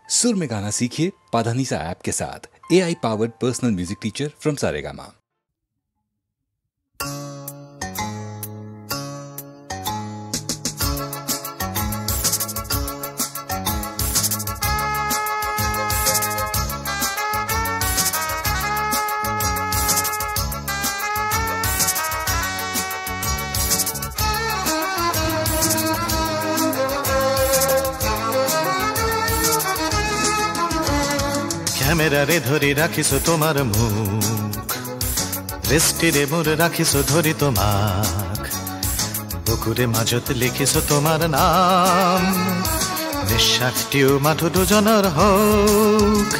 सुर में गाना सीखिए पाधानीसा ऐप के साथ। AI powered personal music teacher from Saregama. ক্যামেরারে ধরি রাখিছো তোমার মুখ, দৃষ্টিরে মোর রাখিছো ধরি তোমাক, বুকুরে মাজত লিখিছো তোমার নাম, নিঃশ্বাসটিও মাথো দুজনৰ হোক।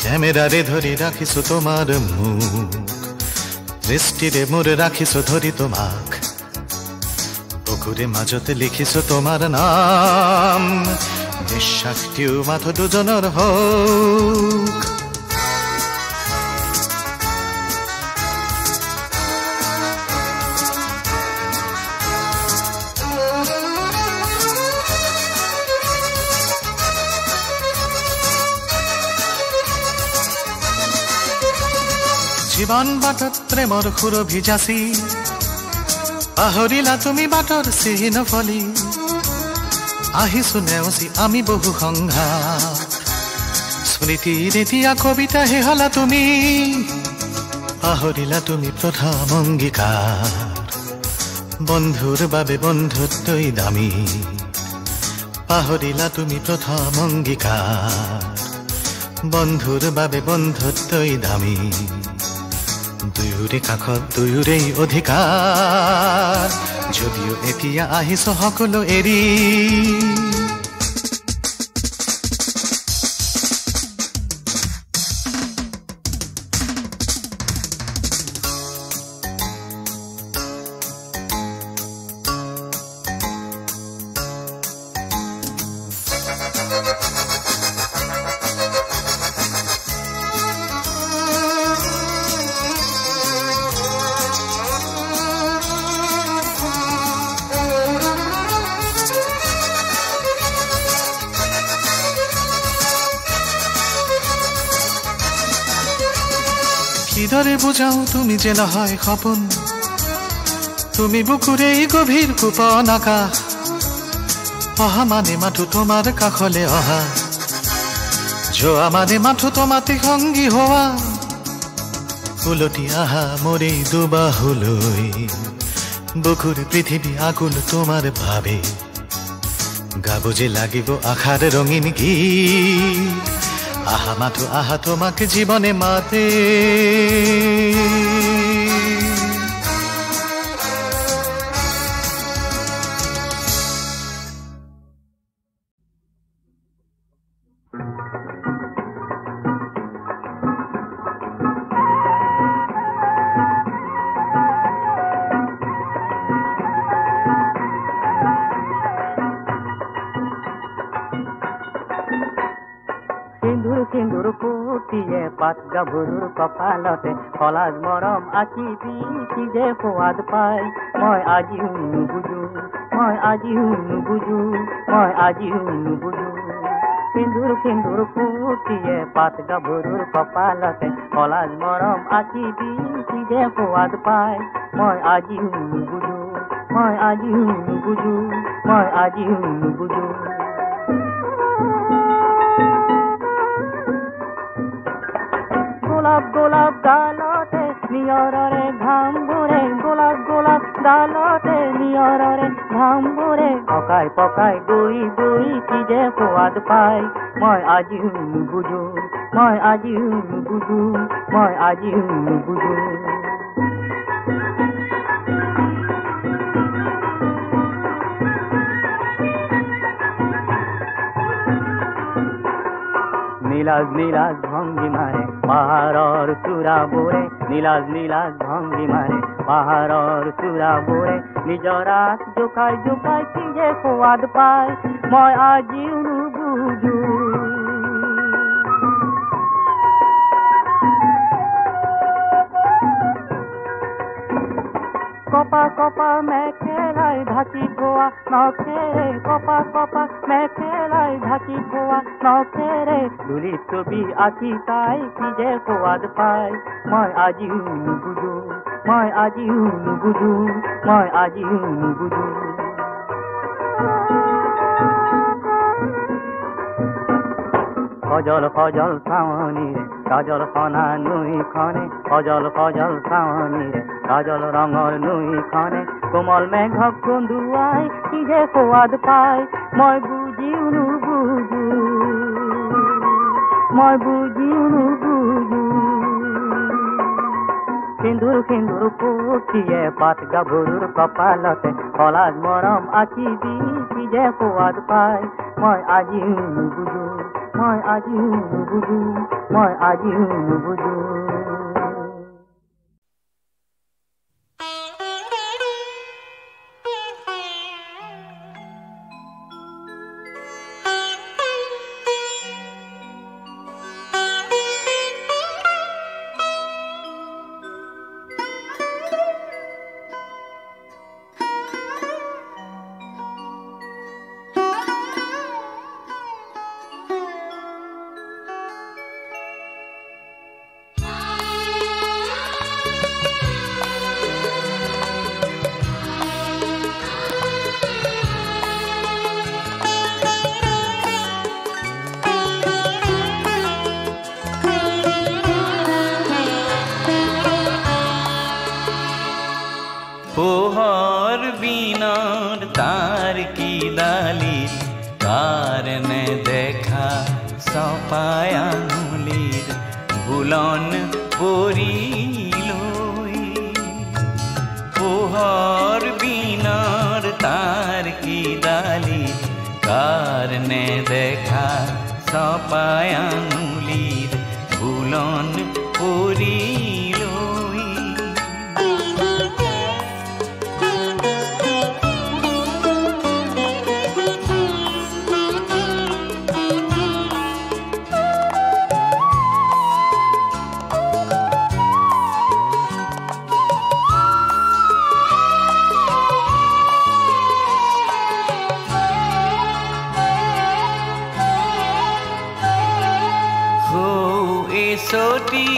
ক্যামেৰাৰে ধৰি ৰাখিছো তোমাৰ মুখ, দৃষ্টিৰে মোৰ ৰাখিছো ধৰি তোমাক, বুকুৰে মাজত লিখিছো তোমাৰ নাম, নিঃশ্বাসটিও মাথো দুজনৰ হোক। জীবন বাটত প্ৰেমৰ সুৰ ভিজাছি, পাহৰিলা তুমি বাটৰ চিহ্ন ফলি, আহিছো নেওচি আমি বহু সংঘাত, স্মৃতিৰ এতিয়া কবিতা হেহলা তুমি, পাহৰিলা তুমি প্ৰথম অংগীকাৰ, বন্ধুৰ বাবে বন্ধুত্বই দামী, পাহৰিলা তুমি প্ৰথম অংগীকাৰ, বন্ধুৰ বাবে বন্ধুত্বই দামী, দুয়োৰে কাষত দুয়োৰেই অধিকাৰ, যদিও এতিয়া আহিছ সকলো এৰি। কিদৰে বুজাও তুমি যে নহয় সপোন, তুমি বুকুৰে গভীৰ কোপন আকাশ, অহা মানে মাথো তোমাৰ কাষলে অহা, যোৱা মানে মাথো তোমাতে সংগী হোৱা, উলটি আহা মৰে দুবাহুলৈ, বুকুৰ পৃথিৱী আকুল তোমাৰ ভাবে, গাব যে লাগিব আশাৰ ৰঙীন গীত, আহা মাথো আহা তোমাকে জীবনে মাতে। সিন্দুৰ ফুটিয়ে পাত গাভৰুৰ কপালতে, সলাজ মৰম আঁকিবি কি যে সোৱাদ পাই, মই আজিও নুবুজো, মই আজিও নুবুজো, মই আজিও নুবুজো। সিন্দুৰ ফুটিয়ে পাত গাভৰুৰ কপালতে, সলাজ মৰম আঁকিবি কি যে সোৱাদ পাই, মই আজিও নুবুজো, মই আজিও নুবুজো, মই আজিও নুবুজো। গোলাপ গোলাপ গালতে নিয়ৰৰে ঘামবোৰে, গোলাপ গোলাপ গালতে নিয়ৰৰে ঘামবোৰে, পকাই পকাই গৈ গৈ কি যে সোৱাদ পাই, মই আজিও নুবুজো, মই আজিও নুবুজো, মই আজিও নুবুজো। নীলাজ নীলাজ ভংগী মাৰে পাহাৰৰ চূড়াবোৰে, নীলাজ নীলাজ ভংগী মাৰে পাহাৰৰ চূড়াবোৰে, নিজৰাত জোকাই জোকাই কি যে সোৱাদ পাই, মই আজিও নুবুজো। কপা কপা মেখেলাই ঢাকি থোৱা নখেৰে কপা কপা মেখেলাই ঢাকি থোৱা নখেৰে ধূলিত ছবি আঁকি তাই কি যে সোৱাদ পায় মই আজিও নুবুজো মই আজিও নুবুজো মই আজিও নুবুজো সজল সজল চাৱনীৰে কাজল সনা নৈখনে সজল সজল চাৱনীৰে কাজল ৰঙৰ নৈখনে কোমল মেঘক কন্দুৱাই কি যে সোৱাদ পায় মই বুজিও নুবুজো মই বুজিও নুবুজো সিন্দুৰ সিন্দুৰ পুঠিয়ে পাত গাভৰুৰ কপালতে কলাজ মৰম আঁকি দি কি যে সোৱাদ পায় মই আজিও নুবুজো মই আজিও নুবুজো মই আজিও নুবুজো পোহর বিনার তার কি ডালি কারণে দেখা সপায় আঙুলির বুলন পরিল পোহর বিনার তার কি ডালি কারণে দেখা সপায় আঙুলির বুলন পরিল সতি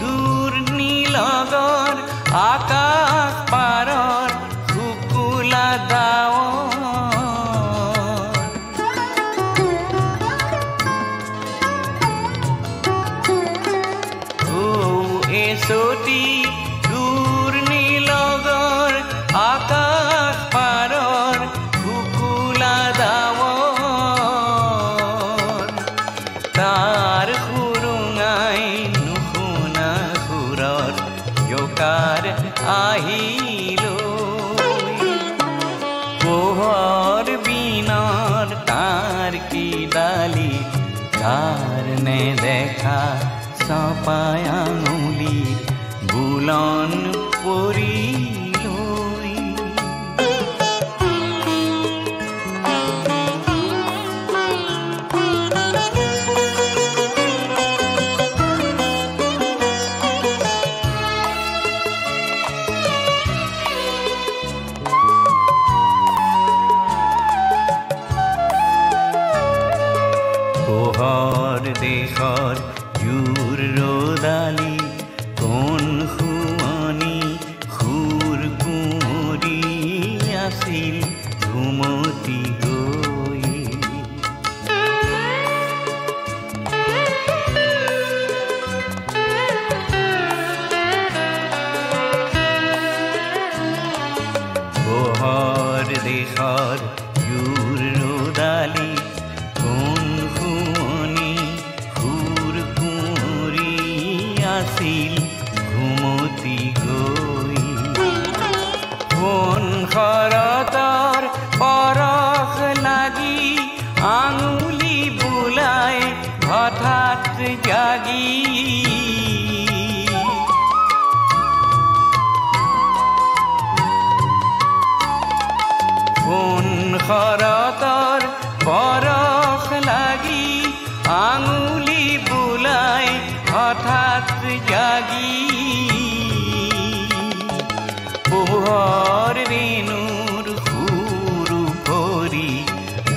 দূর নীলগর আকাশ পারর শুকুলা দাও সতি দূর নীলগর আকাশ পারর শুকুলা দাও তার আহিল পোহর বিনার তার কি ডালি কারণে দেখা সপায় আঙুলির বুলন পরিল দেশৰ জোৰ ৰদালি কোন শুৱনি সুৰ কুঁৱৰী আছিল ঘুমতি গৈ পোহৰ দেশৰ জোৰ ৰদালি ঘুমতি গৈ কোন শৰতৰ পৰশ লাগি আঙুলি বুলাই হঠাৎ জাগি কোন শৰতৰ পৰশ লাগি আঙুলি বুলাই হঠাৎ জাগি পোহর রেণুর সুরু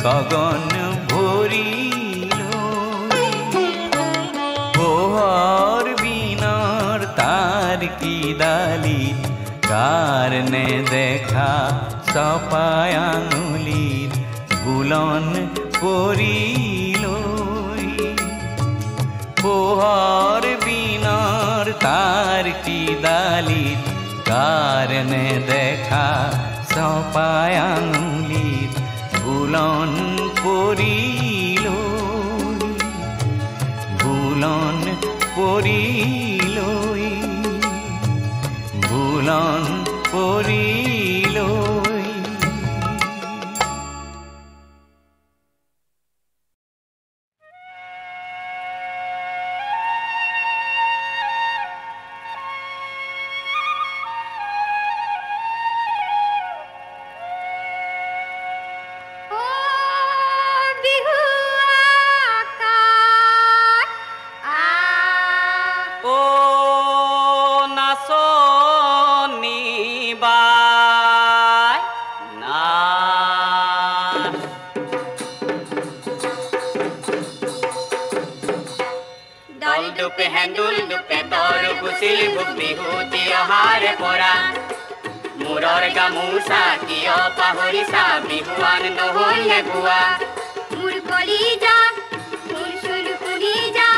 গগন ভরিল পোহর বিনার তার কি ডালি কারণে দেখা সপায় আঙুলির বুলন পরিল পোহর বিনার তার কি ডালি কারণে দেখা সপায় আঙুলির বুলন পরিল বুলন পরিল বুলন পরিল মোৰৰ গামোচা কিয় পাহৰিছা বিহুৱান নহ'লে গোৱা মোৰ কলিজা মোৰ চুল ফুলি যা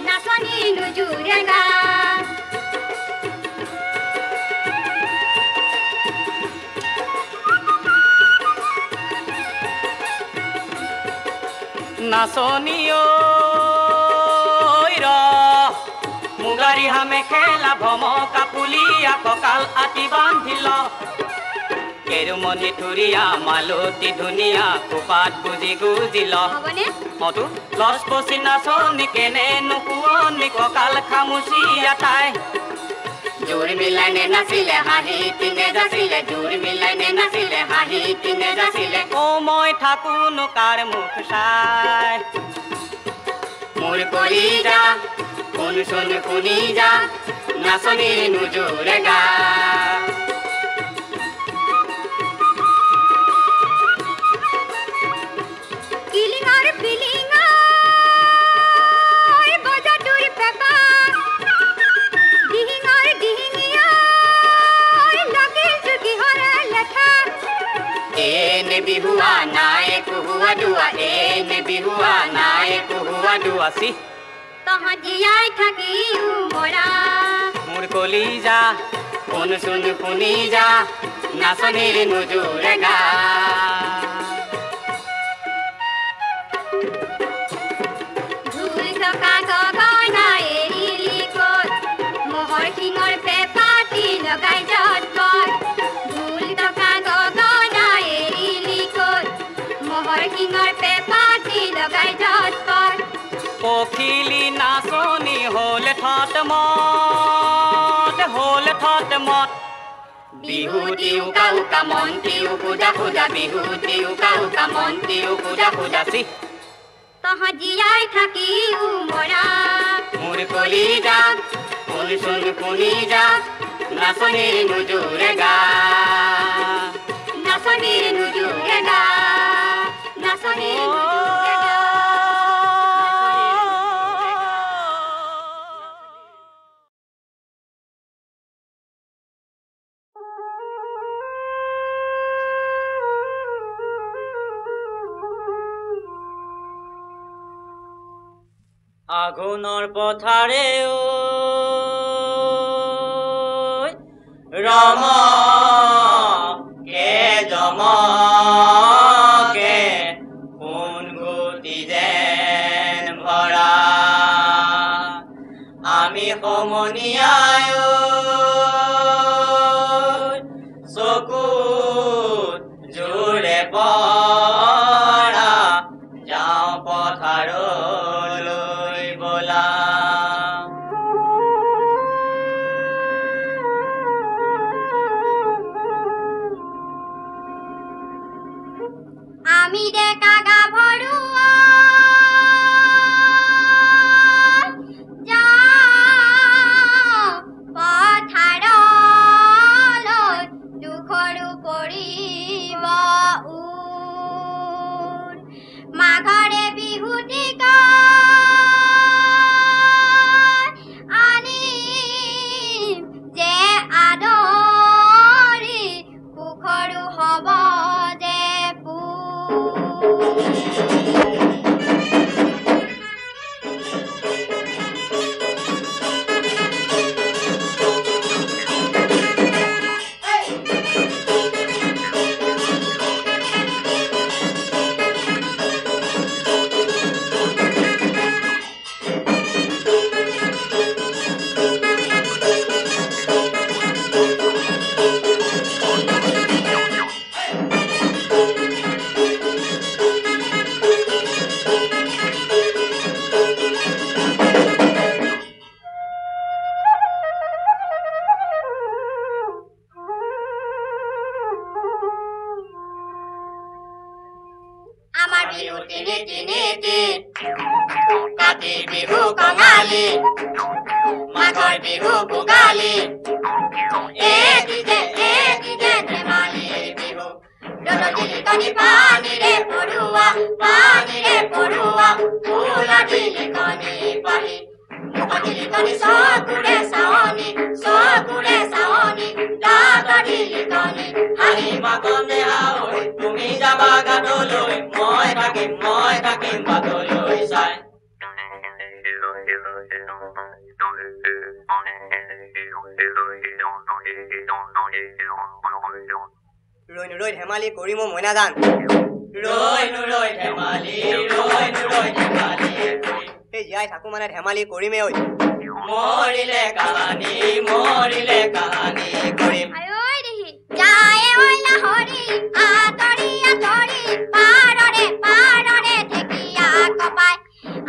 নাচনি নুজুৰে গা নাচনি মুগাৰী হামে খেলা ভমকা পুলিয়া কঁকাল আতি বান্ধিল কেৰুমণি থুৰীয়া মালতী ধুনীয়া কোপাত গুজি গুজিল মতো লচ পচি নাচনি কেনে নুশুৱনি কঁকাল খামুচি আটাই জোৰ মিলাই নে নাছিলে হাঁহি তিনে যাছিলে জোৰ মিলাই নে নাছিলে হাঁহি তিনে যাছিলে মই থাকোনো কাৰ মুখ চাই মোৰ কলিজা শুন শুন শুনি যা নাচনিৰ নুজুৰে গা কিলিঙৰ পিলিঙৰ বজাটোৰ পেপা দিহিঙৰ দিহিঙীয়াৰ লাগিল কিহৰে লেঠা এনে বিহুৱা নাই কুহুৱা দুৱা এনে বিহুৱা নাই কুহুৱা দুৱা চি তহঁত জীয়াই থাকি মৰা মোৰ কলিজা শুন শুন শুনি যা নাচনিৰ নুজুৰে গা ঢোল থকা গগনা এৰিলি ক'ত মহৰ শিঙৰ পেপাটি লগাই যৎপত ঢোল থকা গগনা এৰিলি ক'ত মহৰ শিঙৰ পেপাটি লগাই যৎপত পখিলি নাচনি হ'ল থত মত বিহুতি উকা উকা মন্তি উকুদা খুদা বিহুতি উকা উকা মন্তি উকুদা খুদা চি তহঁত জীয়াই থাকি মৰা মোৰ কলিজা শুন শুন শুনি যা নাচনিৰ নুজুৰে গা নাচনিৰ নুজুৰে গা নাচনিৰ নুজুৰে গা আঘোণৰ পথাৰে ৰম কে জমকে কোন গতি যেন ভৰা আমি সমনীয়াই চকুত জোৰে পৰা যাওঁ পথাৰলৈ বলা আমি ডেকা গাভৰু যাওঁ পথাৰলৈ দুখৰো পৰিব উৰ বিহু ভোগালী এটি যে ধেমালি বিহু ৰদলি কণি পানীৰে পৰুৱা ফুলা দিলি কণি পাহি মুখদিলি কণি চকুৰে চাৱনি দাঁত দিলি কণি হাঁহি মাকনে আৱৈ তুমি যাবা গাতলৈ মই থাকিম বাটলৈ চাই ৰৈ ধেমালি কৰি মই মইনা গান ৰৈ ধেমালি এই জীয়াই থাকো মানে ধেমালি কৰিমে ঐ মৰিলে কাহানি কৰিম আয়ৈ দেহি যায় ঐ লাহৰি আতৰি পাৰৰে ঢেকীয়া কপাই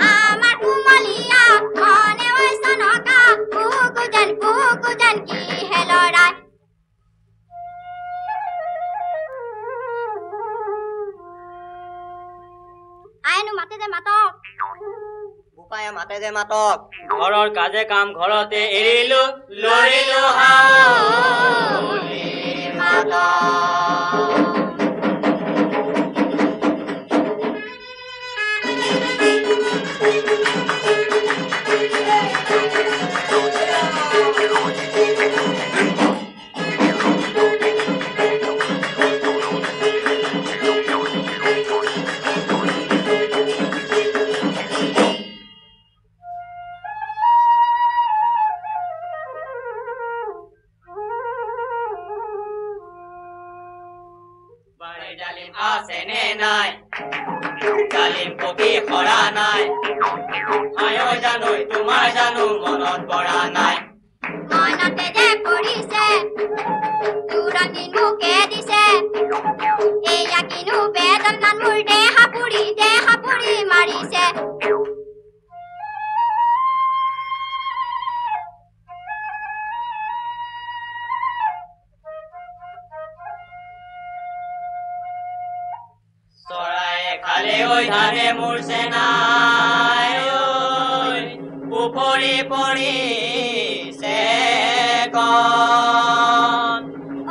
আমাৰ কুমলীয়া মনে ঐ চনকা বুকুজন কি হেলৰাই আইনো মাতে যে মাতক বোপায়ে মাতে যে মাতক ঘৰৰ কাজে কাম ঘৰতে এৰিলো লৰিলো হাউলি ডালিম আছে নে নাই ডালিম পকি খৰা নাই আয়ো জানো তোমাৰ জানো মনত পৰা নাই মনতে যে পৰিছে তুৰণি মুখে দিছে এয়া কিনো বেদনাত মোৰ দেহা পুৰি মাৰিছে খালে ঐ ধানে মোৰ সেনাই উপৰি পৰিছে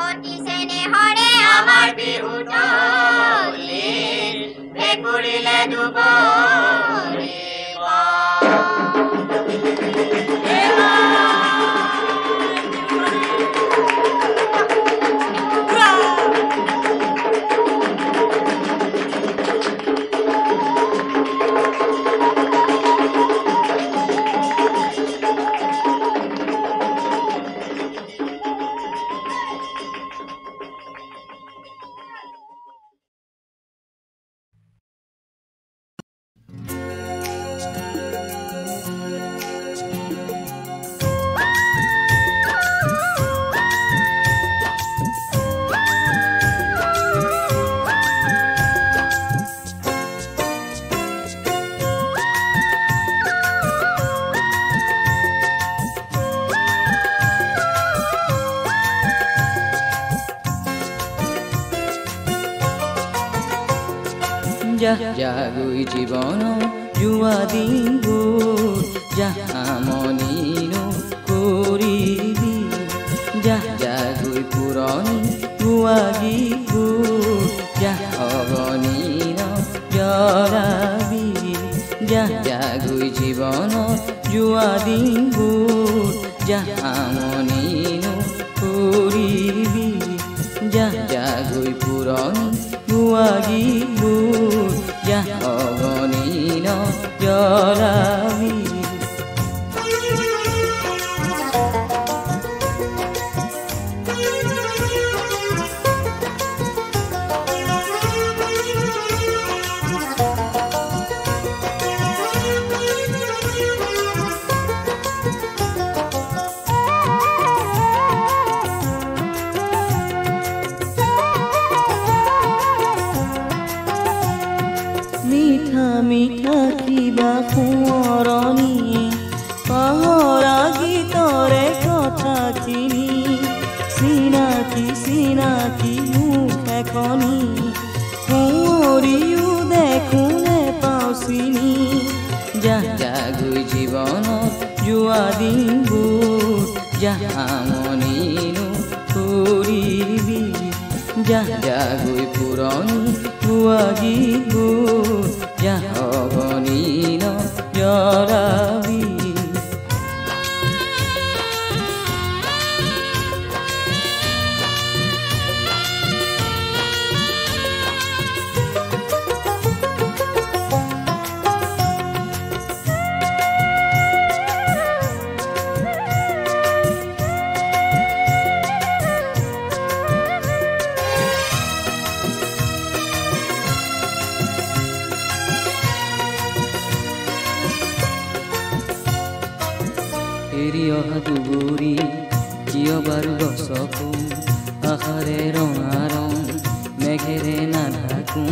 অতি চেনেহৰে আমাৰ বিহু দলি ভেকুৰিলে দুবৰিব জাগৈ জীৱন জুৱা দিনবোৰ জামনিনো কৰিবি জাগৈ পুৰণি গোৱা গীতবোৰ অগণিন জ্বলাবি জাগৈ জীৱন জুৱা দিনবোৰ জামনিনো কৰিবি জাগৈ পুৰণি গোৱা গীতবোৰ অগণিন জ্বলাবি মিঠা কিবা সোঁৱৰণি পাহৰা গীতৰে কথাখিনি চিনাকি মুখ এখনি সোঁৱৰিও দেখোঁ নেপাওঁ চিনি জাগৈ জীৱনত যোৱা দিনবোৰ জাহামনিনো কৰিবি যাহ যাগৈ পুৰণি গোৱা গীতবোৰ যাহবনিন জৰাবি এৰি অহা দুবৰি কিয় বাৰু গছকো আশাৰে ৰঙা ৰং মেঘেৰে নাঢাকো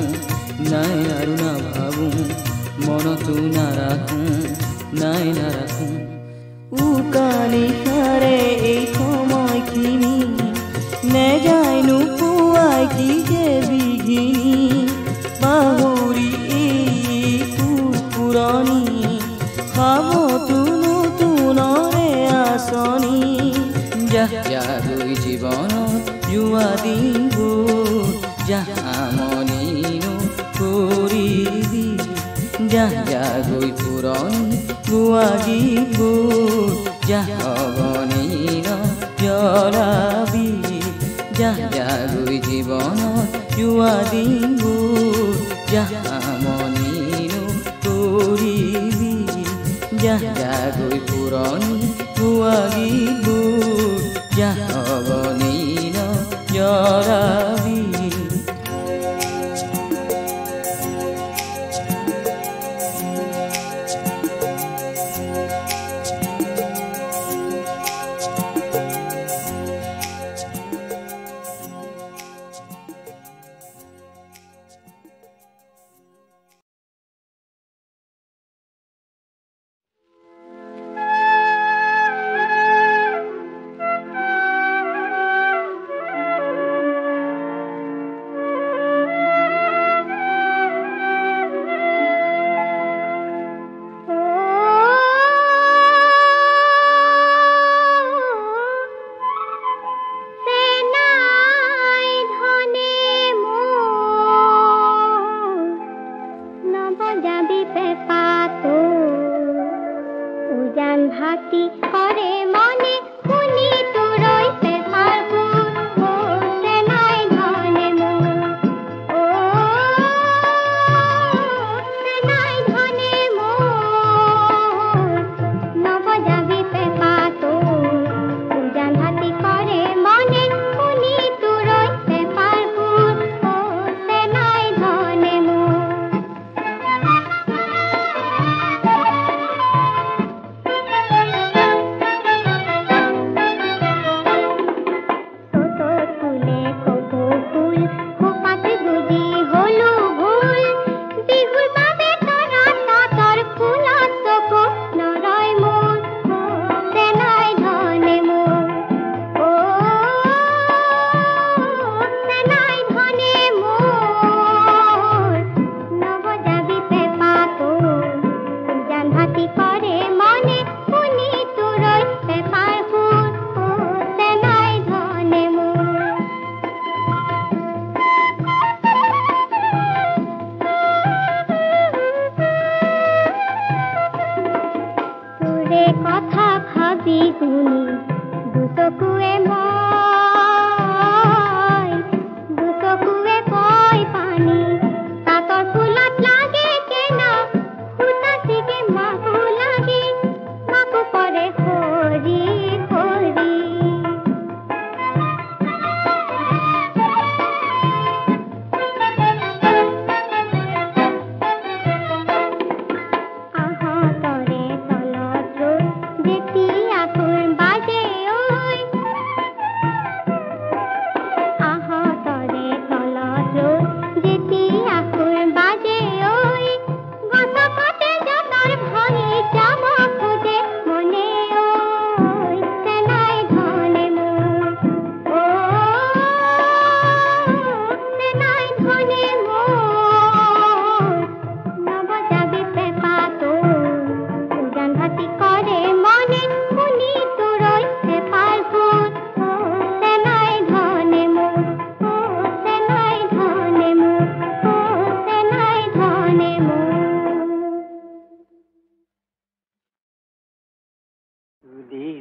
নাই আৰু নাভাবো মনতো নাৰাখো নাই নাৰাখো উকানিশাৰে এই সময়খিনি নেযায়নো পুৱাই কি যে বিঘিনি পাহৰি এইটো পুৰণি খাবতো যাগৈ জীৱনত যোৱা দিনবোৰ জাহামনিনো কৰিবি যাগৈ পুৰণি গোৱা গীতবোৰ যাহবনিন জৰাবি যাগৈ জীৱনত যোৱা দিনবোৰ জাহামনিনো কৰিবি যাগৈ পুৰণি গোৱা গীতবোৰ যাহবনিন জৰাবি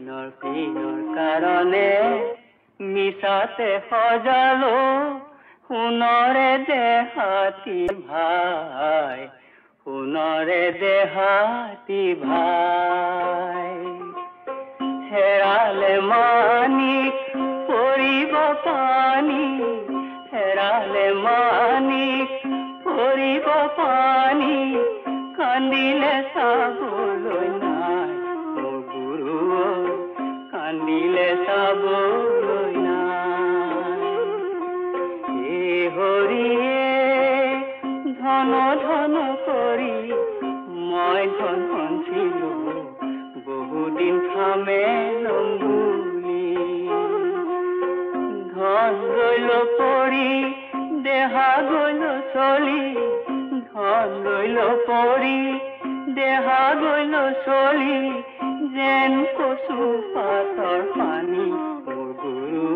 দিনৰ কাৰণে মিছাতে সজালো সোণৰে দেহাতী ভাই, সোণৰে দেহাতী ভাই। হেৰালে মানিক পৰিব পানী, হেৰালে মানিক পৰিব পানী, কান্দিলে চাবলৈ নাই মোৰ গুৰু, কান্দিলে চাবলৈ নাই। এই হৰিয়ে ধন ধন কৰি মই ধন ধনছিলো বহুদিন খামে লম্বুলি, ধন গৈল পৰি দেহা গৈল চলি, ধন গৈল পৰি দেহা গৈল চলি, যেন কচু পাতৰ পানী মোৰ গুৰু,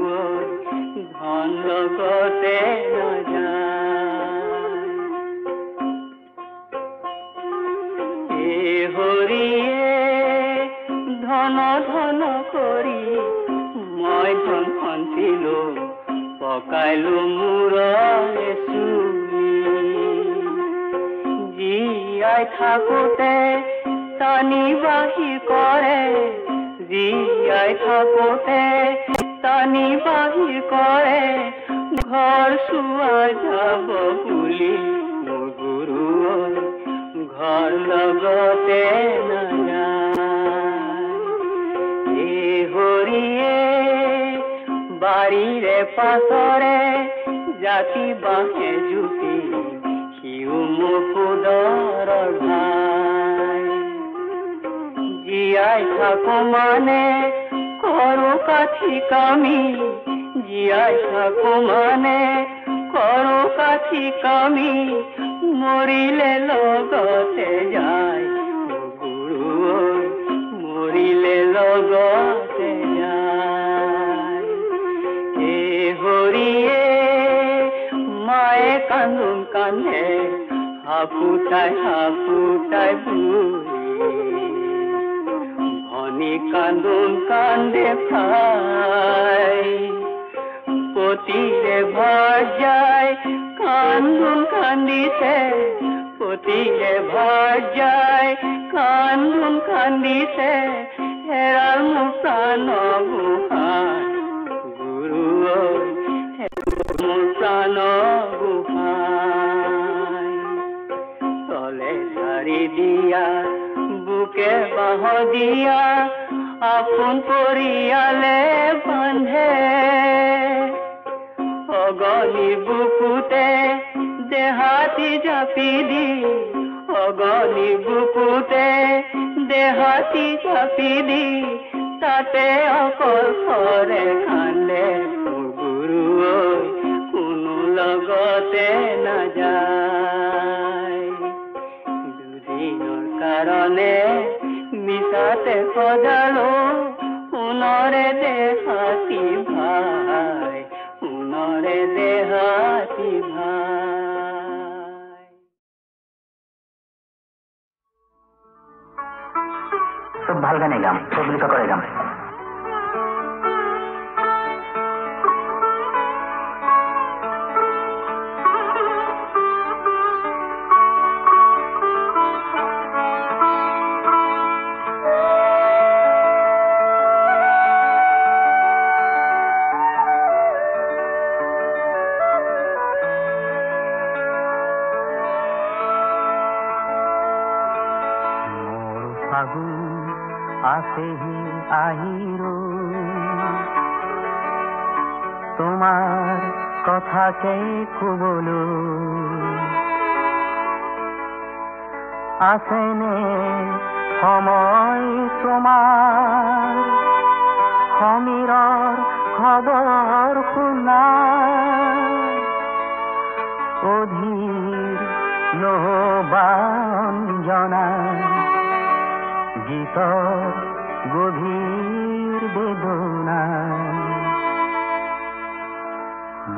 ধন লগতে নাযায়। এই হৰিয়ে ধন ধন কৰি মই ধন খন্তিলো, পকাইলো মূৰৰে চুলি, জীয়াই থাকোতে টানি বাহি কৰে, জীয়াই থাকোতে টানি বাহি কৰে, ঘৰ চোৱা যাব বুলি মোৰ গুৰু, ঘৰ লগতে নাযায়। এই হৰিয়ে বাৰীৰে পাছৰে জাতি বাঁহে জুতি, সিও মুকুদৰ ভাই। জীয়াই থাকো মানে কৰো কাঠি কামি, জীয়াই থাকো মানে কৰো কাঠি কামি, মৰিলে লগতে যায় গুৰু, মৰিলে লগতে যায়। এই হৰিয়ে মায়ে কান্দোন কান্দে হাপুতাই হাপুতাই বুঢ়ী, ভনী কান্দোন কান্দে খাই, পতিৰে ভাৰ যায় কান্দোন কান্দিছে, পতিৰে ভাৰ যায় কান্দোন কান্দিছে, হেৰাল মোৰ প্ৰাণ গোসাঁই গুৰু, মোৰ প্ৰাণ গোসাঁই। তলে সাৰি দিয়া বুকে বাহ দিয়া, আপোন পৰিয়ালে বান্ধে, অগনি বুকুতে দেহাতী জাপি দি, অগনি বুকুতে দেহাতী জাপি দি, তাতে অকল খৰে কান্দে মোৰ গুৰু, কোনো লগতে নাযায়। দুদিনৰ কাৰণে মিছাতে সজালো সোণৰে দেহাতী ভাই, সোণৰে দেহাতী ভাই। সব ভাল গানে গাম, সবগুলি কৰে গাম। আছেহি আহিৰো তোমাৰ কথাকে কবলৈ, আছেনে সময় তোমাৰ সমীৰৰ খবৰ শুনা, অধীৰ নবাঞ্জনা গীতৰ গভীৰ বেদনা,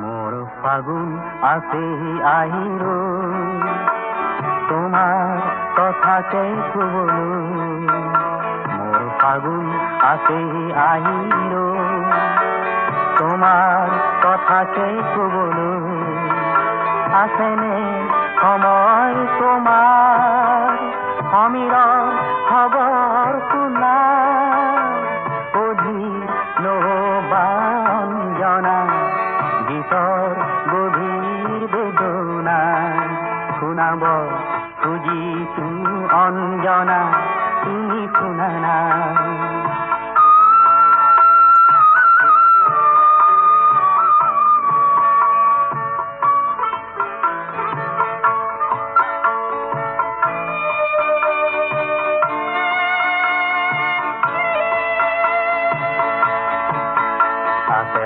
মোৰ ফাগুন আছেহি আহিৰো তোমাৰ কথাকে কবলৈ, মোৰ ফাগুন আছে আহিৰ তোমাৰ কথাকে ক'বলৈ আছেনে সময় তোমাৰ সমীৰৰ খবৰ শুনা অধীৰ নহবা অঞ্জনা গীতৰ গভীৰ বেদনা শুনাব খুজিছো অঞ্জনা তুমি শুনা না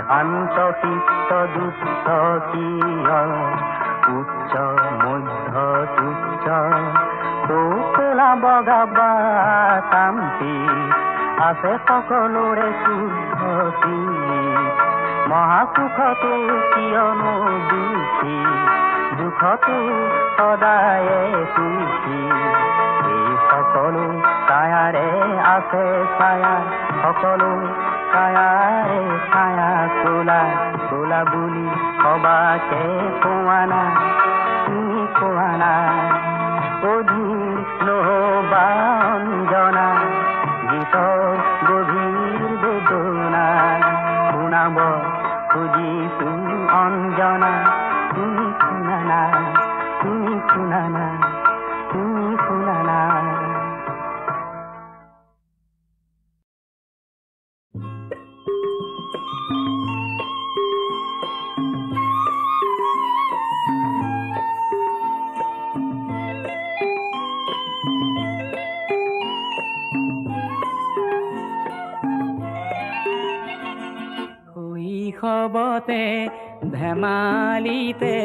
শান্ত চিত্ত দুষ্ট কিয় উচ্চ মধ্য তুচ্ছ তোলা বগা বা শান্তি আছে সকলোৰে শুদ্ধি মহাসুখতে কিয়নো দুখী দুখতে সদায়ে সুখী এই সকলো ছায়াৰে আছে ছায়া সকলো ছায়াৰে ছায়া কোলা কোলা বুলি সবাকে কোৱানা তুমি কোৱানা অধীৰ নহবা অঞ্জনা গীতৰ গভীৰ বেদনা শুনাব খুজিছো অঞ্জনা তুমি শুনানা তুমি শুনানা তুমি শুনানা শৈশৱতে ধেমালিতে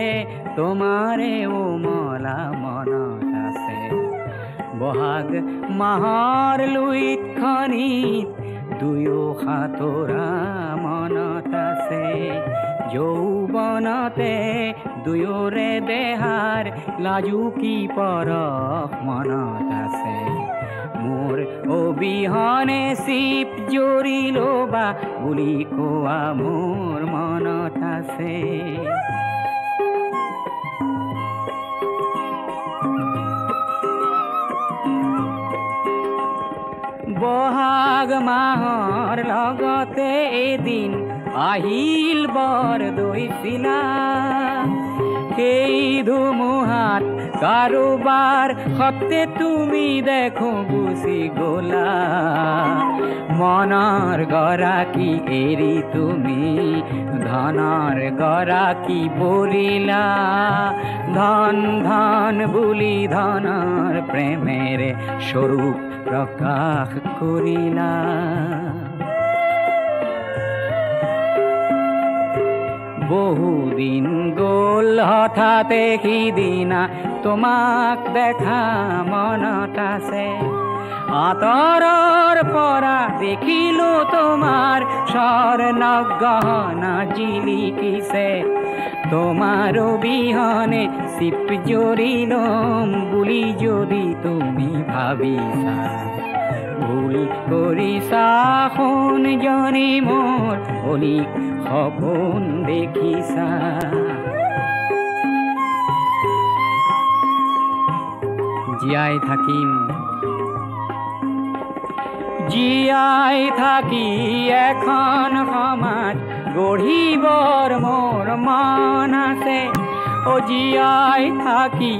তোমাৰে উমলা মনত আছে বহাগ মাহৰ লুইতখনিত দুয়ো সাঁতোৰা মনত আছে যৌৱনতে দুয়োৰে দেহাৰ লাজুকী পৰশ মনত আছে মোৰ অবিহনে চিপ জৰিল বা বুলি কোৱা মোৰ মনত আছে বহাগ মাহৰ লগতে এদিন আহিল বৰদৈচিলা সেই ধুমুহাত কাৰোবাৰ সতে তুমি দেখো গুচি গলা মনৰ গৰাকী এৰি তুমি ধনৰ গৰাকী বলিলা ধন ধন বুলি ধনৰ প্ৰেমেৰে স্বৰূপ প্ৰকাশ কৰিলা বহুদিন গ'ল হঠাতে সিদিনা তোমাক দেখা মনত আছে আঁতৰৰ পৰা দেখিলো তোমাৰ স্বৰ্ণ গহনা জিলিকিছে তোমাৰ অবিহনে চিপ জৰিলম বুলি যদি তুমি ভাবিছা ভুল কৰিছা সোণজনী মোৰ অলিক সপোন দেখিছা জীয়াই থাকিম জীয়াই থাকি এখন সমাজ গঢ়িবৰ মোৰ মন আছে ও জীয়াই থাকি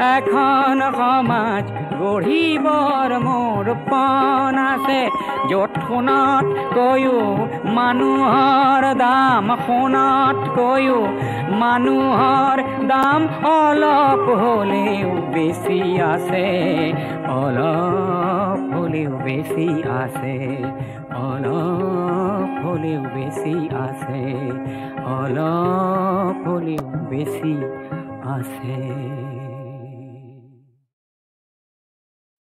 এখন সমাজ গঢ়িবৰ মোৰ পণ আছে য'ত সোণতকৈও মানুহৰ দাম সোণতকৈও মানুহৰ দাম অলপ হ'লেও বেছি আছে অলপ হ'লেও বেছি আছে অলপ হ'লেও বেছি আছে অলপ হ'লেও বেছি আছে